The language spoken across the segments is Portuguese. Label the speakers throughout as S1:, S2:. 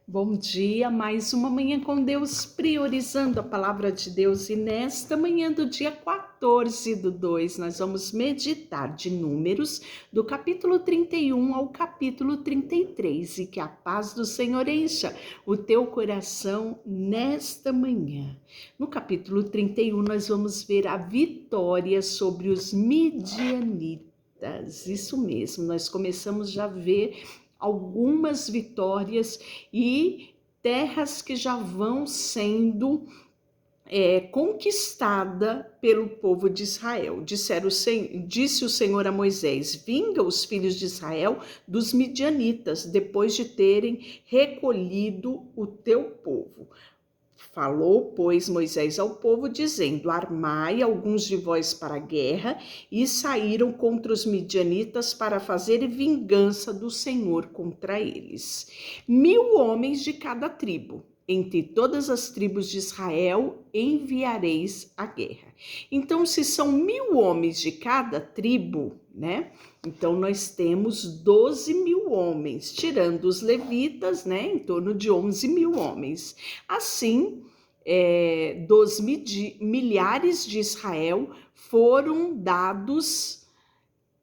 S1: Bom dia, mais uma manhã com Deus, priorizando a palavra de Deus. E nesta manhã do dia 14/2, nós vamos meditar de Números, do capítulo 31 ao capítulo 33. E que a paz do Senhor encha o teu coração nesta manhã. No capítulo 31, nós vamos ver a vitória sobre os midianitas. Isso mesmo, nós começamos já a ver algumas vitórias e terras que já vão sendo conquistada pelo povo de Israel. Disse o Senhor a Moisés: vinga os filhos de Israel dos midianitas, depois de terem recolhido o teu povo. Falou, pois, Moisés ao povo, dizendo: armai alguns de vós para a guerra, e saíram contra os midianitas para fazer vingança do Senhor contra eles. 1000 homens de cada tribo. Entre todas as tribos de Israel enviareis a guerra. Então, se são 1000 homens de cada tribo, né? Então, nós temos 12.000 homens, tirando os levitas, né? Em torno de 11.000 homens. Assim, dos milhares de Israel foram dados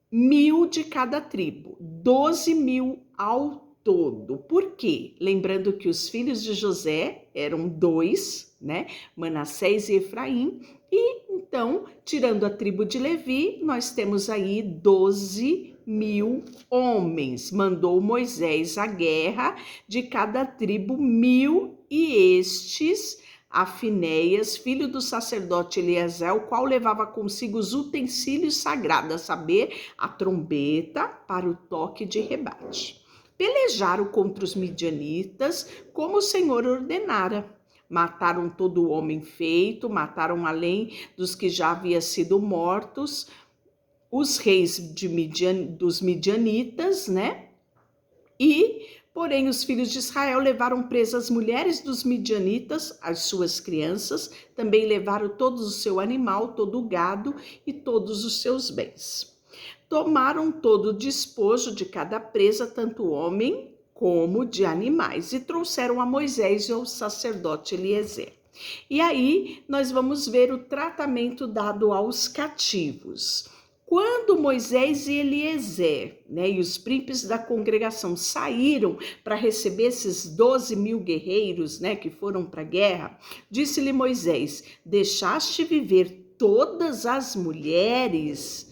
S1: 1000 de cada tribo, 12.000 ao todo. Por quê? Lembrando que os filhos de José eram 2, né? Manassés e Efraim. E então, tirando a tribo de Levi, nós temos aí 12.000 homens. Mandou Moisés à guerra, de cada tribo 1000, e estes a Finéias, filho do sacerdote Eliezer, o qual levava consigo os utensílios sagrados, a saber, a trombeta para o toque de rebate. Pelejaram contra os midianitas, como o Senhor ordenara. Mataram todo o homem feito, mataram além dos que já haviam sido mortos, os reis dos midianitas, né? Porém, os filhos de Israel levaram presas as mulheres dos midianitas, as suas crianças, também levaram todo o seu animal, todo o gado e todos os seus bens. Tomaram todo o despojo de cada presa, tanto homem como de animais, e trouxeram a Moisés e ao sacerdote Eliezer. E aí nós vamos ver o tratamento dado aos cativos. Quando Moisés e Eliezer, né, e os príncipes da congregação saíram para receber esses 12.000 guerreiros, né, que foram para a guerra, disse-lhe Moisés: deixaste viver todas as mulheres?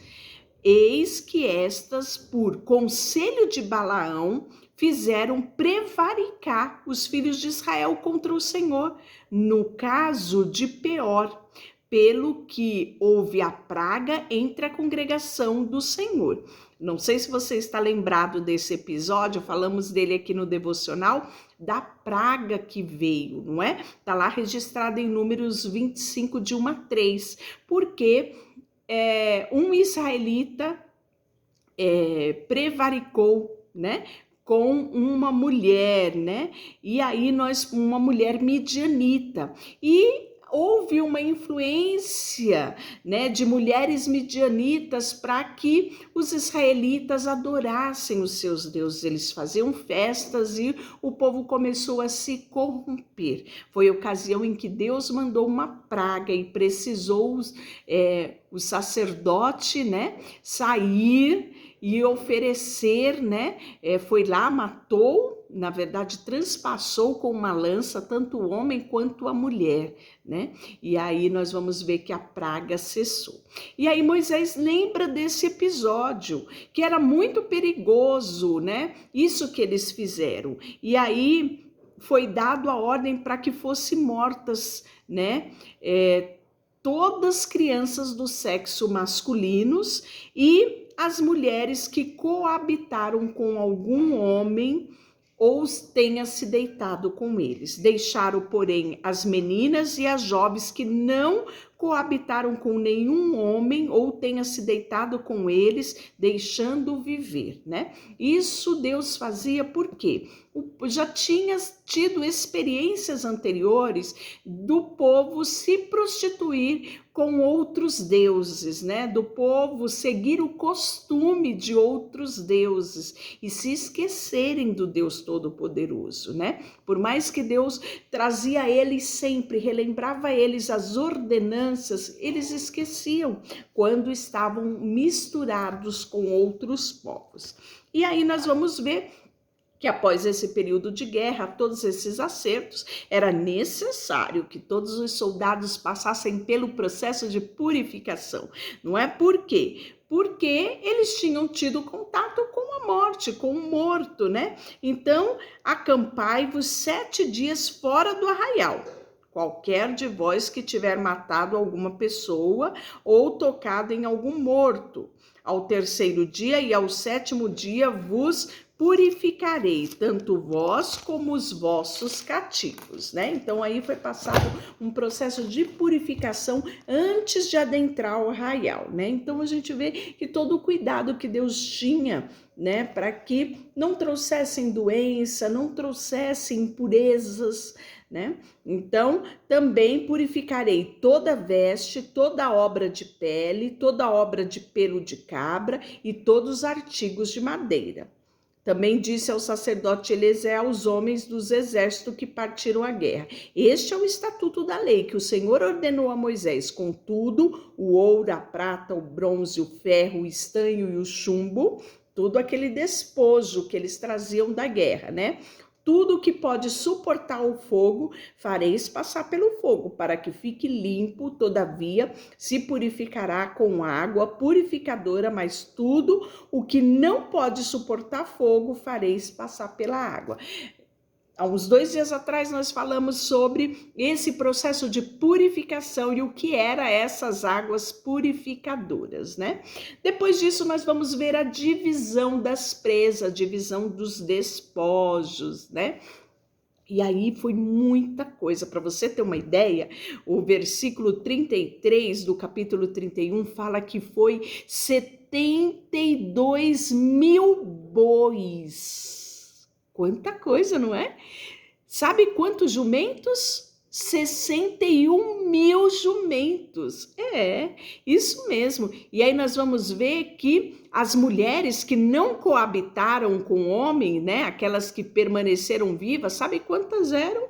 S1: Eis que estas, por conselho de Balaão, fizeram prevaricar os filhos de Israel contra o Senhor, no caso de Peor, pelo que houve a praga entre a congregação do Senhor. Não sei se você está lembrado desse episódio, falamos dele aqui no devocional, da praga que veio, não é? Está lá registrado em Números 25, de 1 a 3, porque um israelita prevaricou, né, com uma mulher, né, e aí uma mulher midianita, e houve uma influência, né, de mulheres midianitas para que os israelitas adorassem os seus deuses. Eles faziam festas e o povo começou a se corromper. Foi a ocasião em que Deus mandou uma praga e precisou o sacerdote, né, sair e oferecer, né, foi lá, matou, na verdade, transpassou com uma lança tanto o homem quanto a mulher, né? E aí nós vamos ver que a praga cessou. E aí Moisés lembra desse episódio, que era muito perigoso, né? Isso que eles fizeram. E aí foi dado a ordem para que fossem mortas, né? Todas crianças do sexo masculinos e as mulheres que coabitaram com algum homem ou tenha se deitado com eles. Deixaram, porém, as meninas e as jovens que não coabitaram com nenhum homem ou tenha se deitado com eles, deixando viver, né? Isso Deus fazia porque já tinha tido experiências anteriores do povo se prostituir com outros deuses, né? Do povo seguir o costume de outros deuses e se esquecerem do Deus Todo-Poderoso, né? Por mais que Deus trazia a eles sempre, relembrava a eles as ordenanças, eles esqueciam quando estavam misturados com outros povos. E aí nós vamos ver que após esse período de guerra, todos esses acertos, era necessário que todos os soldados passassem pelo processo de purificação. Não é por quê? Porque eles tinham tido contato com a morte, com o morto, né? Então, acampai-vos 7 dias fora do arraial. Qualquer de vós que tiver matado alguma pessoa ou tocado em algum morto. Ao 3º dia e ao 7º dia vos purificarei, tanto vós como os vossos cativos, né? Então aí foi passado um processo de purificação antes de adentrar o arraial, né? Então a gente vê que todo o cuidado que Deus tinha, né, para que não trouxessem doença, não trouxessem impurezas, né? Então, também purificarei toda veste, toda obra de pele, toda obra de pelo de cabra e todos os artigos de madeira. Também disse ao sacerdote Eleazar aos homens dos exércitos que partiram à guerra: este é o estatuto da lei que o Senhor ordenou a Moisés. Contudo, o ouro, a prata, o bronze, o ferro, o estanho e o chumbo, tudo aquele despojo que eles traziam da guerra, né? Tudo que pode suportar o fogo, fareis passar pelo fogo, para que fique limpo, todavia se purificará com água purificadora, mas tudo o que não pode suportar fogo, fareis passar pela água. Há uns 2 dias atrás nós falamos sobre esse processo de purificação e o que eram essas águas purificadoras, né? Depois disso nós vamos ver a divisão das presas, a divisão dos despojos, né? E aí foi muita coisa. Para você ter uma ideia, o versículo 33 do capítulo 31 fala que foi 72 mil bois. Quanta coisa, não é? Sabe quantos jumentos? 61 mil jumentos. É, isso mesmo. E aí nós vamos ver que as mulheres que não coabitaram com o homem, né? Aquelas que permaneceram vivas, sabe quantas eram?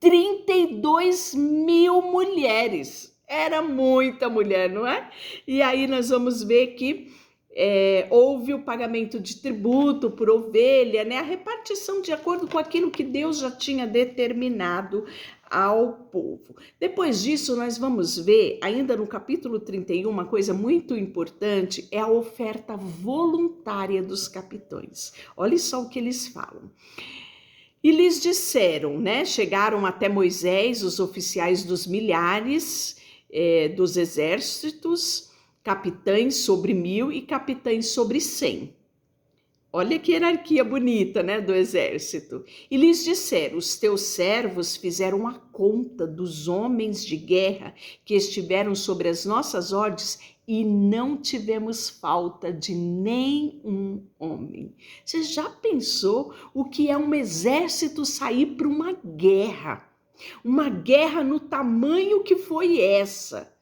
S1: 32 mil mulheres. Era muita mulher, não é? E aí nós vamos ver que houve o pagamento de tributo por ovelha, né? A repartição de acordo com aquilo que Deus já tinha determinado ao povo. Depois disso, nós vamos ver, ainda no capítulo 31, uma coisa muito importante, é a oferta voluntária dos capitães. Olha só o que eles falam. E lhes disseram, né? Chegaram até Moisés, os oficiais dos milhares dos exércitos, capitães sobre 1000 e capitães sobre 100. Olha que hierarquia bonita, né, do exército. E lhes disseram: os teus servos fizeram a conta dos homens de guerra que estiveram sobre as nossas ordens e não tivemos falta de nenhum homem. Você já pensou o que é um exército sair para uma guerra? Uma guerra no tamanho que foi essa.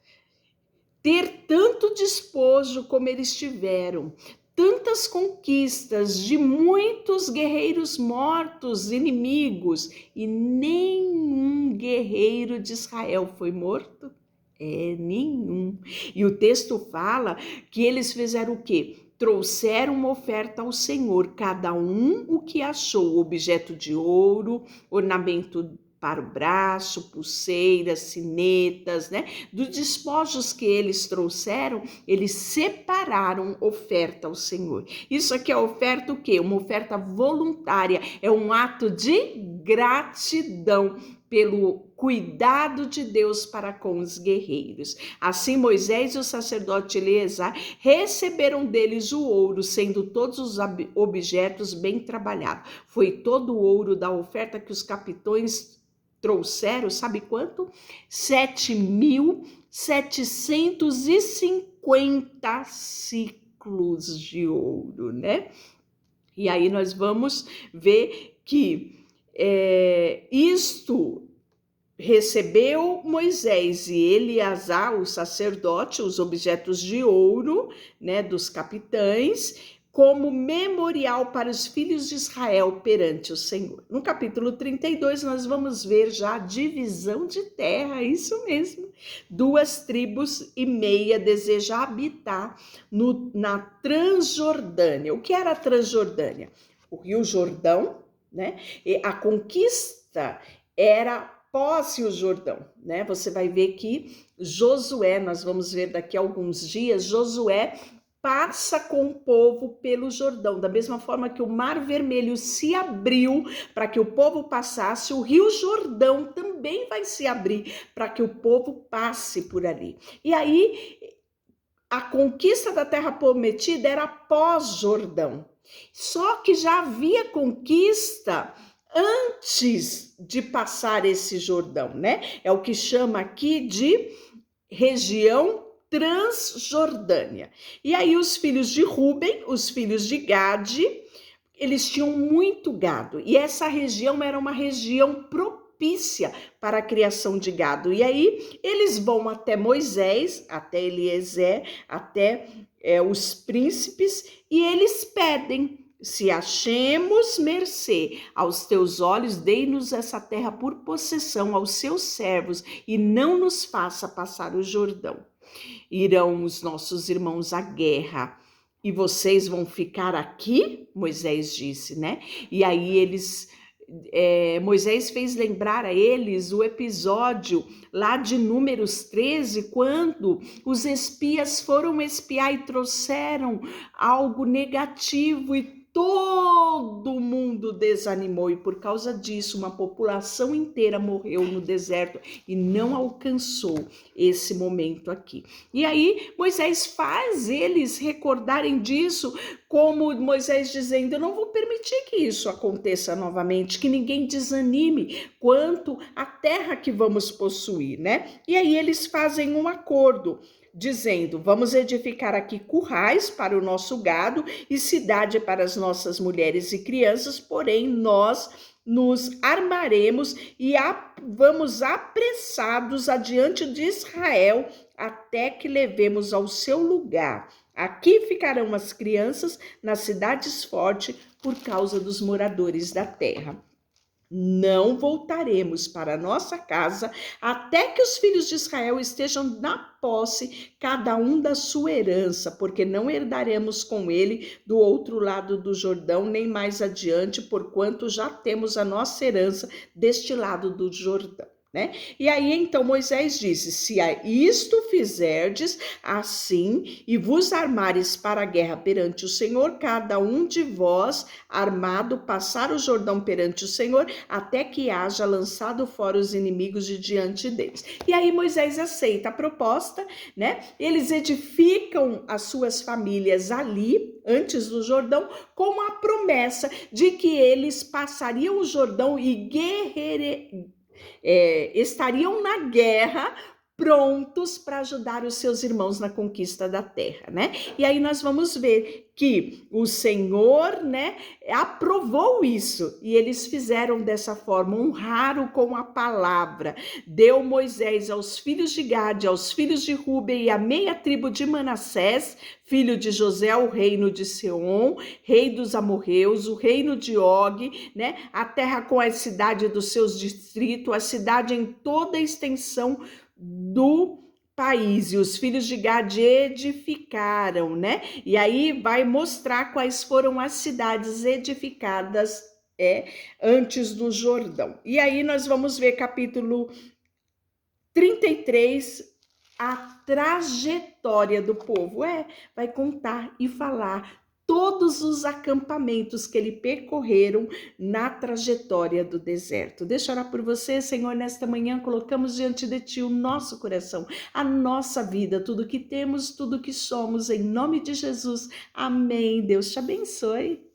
S1: Ter tanto despojo como eles tiveram, tantas conquistas de muitos guerreiros mortos, inimigos, e nenhum guerreiro de Israel foi morto? Nenhum. E o texto fala que eles fizeram o quê? Trouxeram uma oferta ao Senhor, cada um o que achou, objeto de ouro, ornamento para o braço, pulseiras, sinetas, né? Dos despojos que eles trouxeram, eles separaram oferta ao Senhor. Isso aqui é oferta o quê? Uma oferta voluntária, é um ato de gratidão pelo cuidado de Deus para com os guerreiros. Assim Moisés e o sacerdote Eleazar receberam deles o ouro, sendo todos os objetos bem trabalhados. Foi todo o ouro da oferta que os capitães trouxeram, sabe quanto? 7.750 ciclos de ouro, né? E aí nós vamos ver que isto recebeu Moisés e Eleazar, o sacerdote, os objetos de ouro, né, dos capitães, como memorial para os filhos de Israel perante o Senhor. No capítulo 32, nós vamos ver já a divisão de terra, isso mesmo. 2,5 tribos desejam habitar na Transjordânia. O que era a Transjordânia? O Rio Jordão, né? E a conquista era posse o Jordão, né? Você vai ver que Josué, nós vamos ver daqui a alguns dias, Josué passa com o povo pelo Jordão, da mesma forma que o Mar Vermelho se abriu para que o povo passasse, o Rio Jordão também vai se abrir para que o povo passe por ali. E aí, a conquista da Terra Prometida era pós-Jordão. Só que já havia conquista antes de passar esse Jordão, né? É o que chama aqui de região Transjordânia. E aí os filhos de Ruben, os filhos de Gade, eles tinham muito gado. E essa região era uma região propícia para a criação de gado. E aí eles vão até Moisés, até Eliezer, até os príncipes, e eles pedem: se achemos mercê aos teus olhos, dei-nos essa terra por possessão aos seus servos e não nos faça passar o Jordão. Irão os nossos irmãos à guerra e vocês vão ficar aqui? Moisés disse, né? E aí Moisés fez lembrar a eles o episódio lá de Números 13, quando os espias foram espiar e trouxeram algo negativo e todo mundo desanimou, e por causa disso uma população inteira morreu no deserto e não alcançou esse momento aqui. E aí Moisés faz eles recordarem disso, como Moisés dizendo: eu não vou permitir que isso aconteça novamente, que ninguém desanime quanto à terra que vamos possuir, né? E aí eles fazem um acordo, dizendo: vamos edificar aqui currais para o nosso gado e cidade para as nossas mulheres e crianças, porém nós nos armaremos e vamos apressados adiante de Israel até que levemos ao seu lugar. Aqui ficarão as crianças nas cidades fortes por causa dos moradores da terra. Não voltaremos para nossa casa até que os filhos de Israel estejam na posse, cada um da sua herança, porque não herdaremos com ele do outro lado do Jordão, nem mais adiante, porquanto já temos a nossa herança deste lado do Jordão. Né? E aí então Moisés disse: se a isto fizerdes assim e vos armares para a guerra perante o Senhor, cada um de vós armado passar o Jordão perante o Senhor, até que haja lançado fora os inimigos de diante deles. E aí Moisés aceita a proposta, né? Eles edificam as suas famílias ali, antes do Jordão, com a promessa de que eles passariam o Jordão e estariam na guerra, prontos para ajudar os seus irmãos na conquista da terra, né? E aí nós vamos ver que o Senhor, né, aprovou isso, e eles fizeram dessa forma, honraram com a palavra. Deu Moisés aos filhos de Gade, aos filhos de Ruben e a meia tribo de Manassés, filho de José, o reino de Seom, rei dos amorreus, o reino de Og, né, a terra com a cidade dos seus distritos, a cidade em toda a extensão do país, e os filhos de Gade edificaram, né? E aí vai mostrar quais foram as cidades edificadas antes do Jordão. E aí nós vamos ver capítulo 33, a trajetória do povo. Vai contar e falar todos os acampamentos que eles percorreram na trajetória do deserto. Deixa eu orar por você, Senhor, nesta manhã colocamos diante de Ti o nosso coração, a nossa vida, tudo que temos, tudo que somos, em nome de Jesus. Amém. Deus te abençoe.